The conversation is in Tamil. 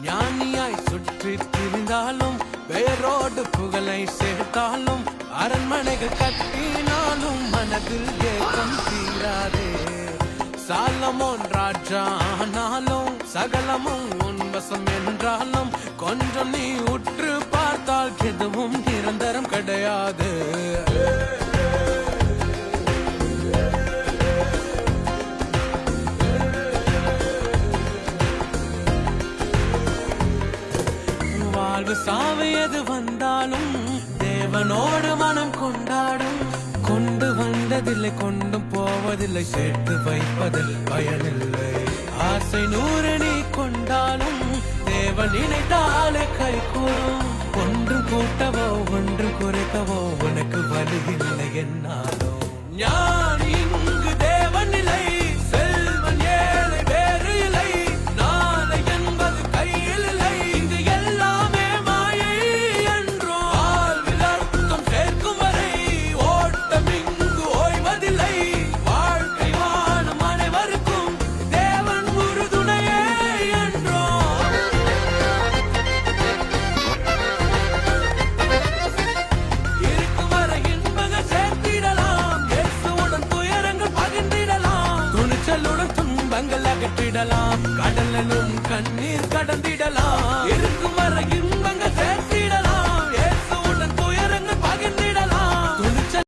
ஞானியாய் சுற்றி திரிந்தாலும் வேரோடு புகழை சேர்த்தாலும் அரண்மனைகள் கட்டினாலும் மனதில் ஏக்கம் தீராதே. சாலமோன் ராஜா ஆனாலும் சகலமும் உன்வசம் என்றாலும் கொஞ்சம் நீ உற்று பார்த்தால் எதுவும் நிரந்தரம் கிடையாது. வாழ்வு சாவு எது வந்தாலும் தேவனோடு மனம் கொண்டாடும். கொண்டு வந்ததில்லை கொண்டும் போவதில்லை, சேர்த்து வைப்பதில் பயனில்லை. ஆசை 100 நீ கொண்டாலும் தேவன் நினைத்தாலே கை கூடும்.